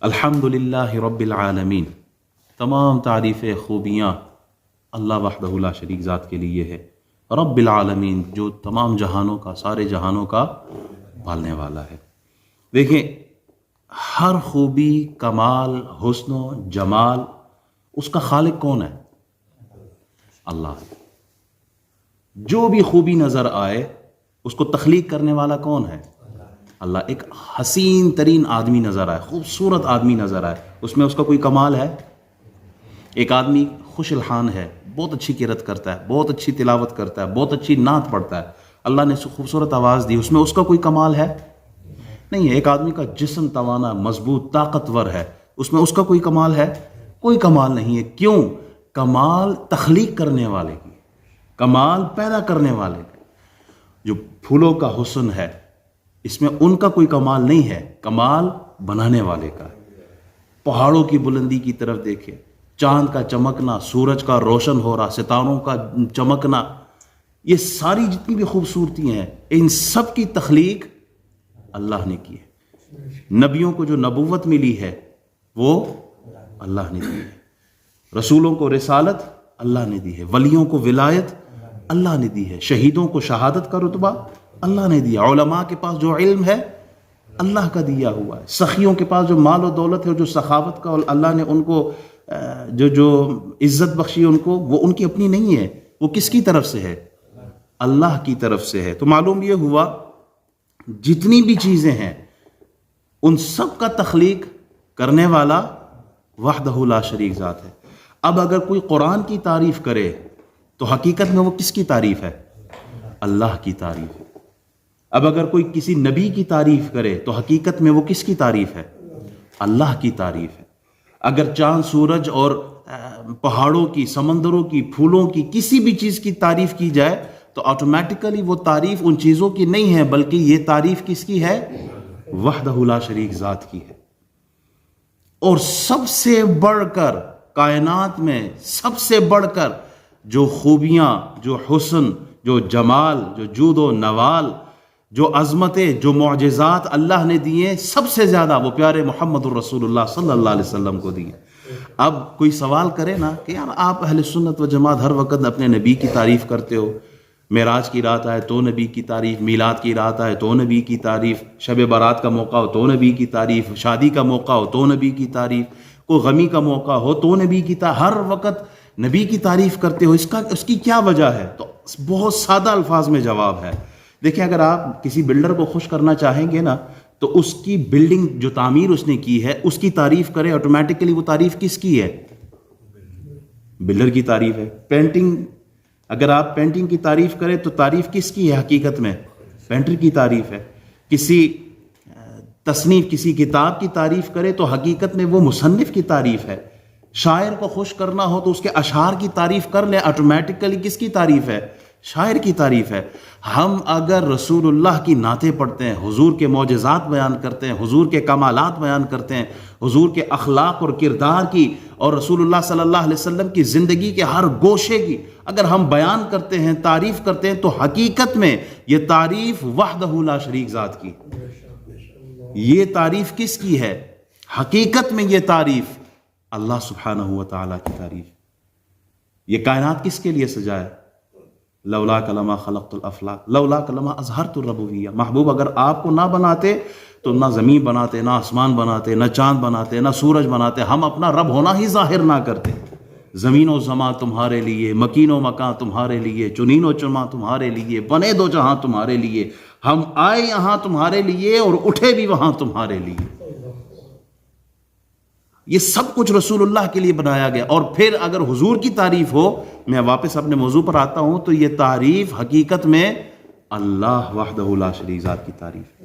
الحمدللہ رب العالمین، تمام تعریفیں خوبیاں اللہ وحدہ لا شریک ذات کے لیے ہے۔ رب العالمین جو تمام جہانوں کا، سارے جہانوں کا پالنے والا ہے۔ دیکھیں، ہر خوبی، کمال، حسن و جمال اس کا خالق کون ہے؟ اللہ۔ جو بھی خوبی نظر آئے اس کو تخلیق کرنے والا کون ہے؟ اللہ۔ ایک حسین ترین آدمی نظر آئے، خوبصورت آدمی نظر آئے، اس میں اس کا کوئی کمال ہے؟ ایک آدمی خوش الحان ہے، بہت اچھی قرات کرتا ہے، بہت اچھی تلاوت کرتا ہے، بہت اچھی نعت پڑھتا ہے، اللہ نے اسے خوبصورت آواز دی، اس میں اس کا کوئی کمال ہے؟ نہیں ہے۔ ایک آدمی کا جسم توانا، مضبوط، طاقتور ہے، اس میں اس کا کوئی کمال ہے؟ کوئی کمال نہیں ہے۔ کیوں؟ کمال تخلیق کرنے والے کی، کمال پیدا کرنے والے کی۔ جو پھولوں کا حسن ہے اس میں ان کا کوئی کمال نہیں ہے، کمال بنانے والے کا۔ پہاڑوں کی بلندی کی طرف دیکھیں، چاند کا چمکنا، سورج کا روشن ہو رہا، ستاروں کا چمکنا، یہ ساری جتنی بھی خوبصورتی ہیں ان سب کی تخلیق اللہ نے کی ہے۔ نبیوں کو جو نبوت ملی ہے وہ اللہ نے دی ہے، رسولوں کو رسالت اللہ نے دی ہے، ولیوں کو ولایت اللہ نے دی ہے، شہیدوں کو شہادت کا رتبہ اللہ نے دیا، علماء کے پاس جو علم ہے اللہ کا دیا ہوا ہے، سخیوں کے پاس جو مال و دولت ہے، جو سخاوت کا اللہ نے ان کو جو عزت بخشی ان کو، وہ ان کی اپنی نہیں ہے، وہ کس کی طرف سے ہے؟ اللہ کی طرف سے ہے۔ تو معلوم یہ ہوا جتنی بھی چیزیں ہیں ان سب کا تخلیق کرنے والا وحدہ لا شریک ذات ہے۔ اب اگر کوئی قرآن کی تعریف کرے تو حقیقت میں وہ کس کی تعریف ہے؟ اللہ کی تعریف ہے۔ اب اگر کوئی کسی نبی کی تعریف کرے تو حقیقت میں وہ کس کی تعریف ہے؟ اللہ کی تعریف ہے۔ اگر چاند، سورج اور پہاڑوں کی، سمندروں کی، پھولوں کی، کسی بھی چیز کی تعریف کی جائے تو آٹومیٹیکلی وہ تعریف ان چیزوں کی نہیں ہے، بلکہ یہ تعریف کس کی ہے؟ وحدہ لا شریک ذات کی ہے۔ اور سب سے بڑھ کر کائنات میں سب سے بڑھ کر جو خوبیاں، جو حسن، جو جمال، جو جود و نوال، جو عظمتیں، جو معجزات اللہ نے دیے، سب سے زیادہ وہ پیارے محمد الرسول اللہ صلی اللہ علیہ وسلم کو دیے۔ اب کوئی سوال کرے نا کہ یار آپ اہل سنت و جماعت ہر وقت اپنے نبی کی تعریف کرتے ہو، معراج کی رات آئے تو نبی کی تعریف، میلاد کی رات آئے تو نبی کی تعریف، شب برات کا موقع ہو تو نبی کی تعریف، شادی کا موقع ہو تو نبی کی تعریف، کوئی غمی کا موقع ہو تو نبی کی تعریف، ہر وقت نبی کی تعریف کرتے ہو، اس کی کیا وجہ ہے؟ تو بہت سادہ الفاظ میں جواب ہے۔ دیکھیں، اگر آپ کسی بلڈر کو خوش کرنا چاہیں گے نا تو اس کی بلڈنگ جو تعمیر اس نے کی ہے اس کی تعریف کرے، آٹومیٹیکلی وہ تعریف کس کی ہے؟ بلڈر کی تعریف ہے۔ پینٹنگ، اگر آپ پینٹنگ کی تعریف کریں تو تعریف کس کی ہے؟ حقیقت میں پینٹر کی تعریف ہے۔ کسی تصنیف، کسی کتاب کی تعریف کرے تو حقیقت میں وہ مصنف کی تعریف ہے۔ شاعر کو خوش کرنا ہو تو اس کے اشعار کی تعریف کر لے، آٹومیٹیکلی کس کی تعریف ہے؟ شاعر کی تعریف ہے۔ ہم اگر رسول اللہ کی نعتیں پڑھتے ہیں، حضور کے معجزات بیان کرتے ہیں، حضور کے کمالات بیان کرتے ہیں، حضور کے اخلاق اور کردار کی اور رسول اللہ صلی اللہ علیہ وسلم کی زندگی کے ہر گوشے کی اگر ہم بیان کرتے ہیں، تعریف کرتے ہیں، تو حقیقت میں یہ تعریف وحدہ لا شریک ذات کی، یہ تعریف کس کی ہے؟ حقیقت میں یہ تعریف اللہ سبحانہ و تعالیٰ کی تعریف۔ یہ کائنات کس کے لیے سجائے؟ لولا کلمہ خلقت الافلاق، لولا کلمہ اظہرت الربوبیہ۔ محبوب اگر آپ کو نہ بناتے تو نہ زمین بناتے، نہ آسمان بناتے، نہ چاند بناتے، نہ سورج بناتے، ہم اپنا رب ہونا ہی ظاہر نہ کرتے۔ زمین و زمان تمہارے لیے، مکین و مکان تمہارے لیے، چنین و چما تمہارے لیے، بنے دو جہاں تمہارے لیے، ہم آئے یہاں تمہارے لیے اور اٹھے بھی وہاں تمہارے لیے۔ یہ سب کچھ رسول اللہ کے لیے بنایا گیا۔ اور پھر اگر حضور کی تعریف ہو، میں واپس اپنے موضوع پر آتا ہوں، تو یہ تعریف حقیقت میں اللہ وحدہ لا شریک ذات کی تعریف۔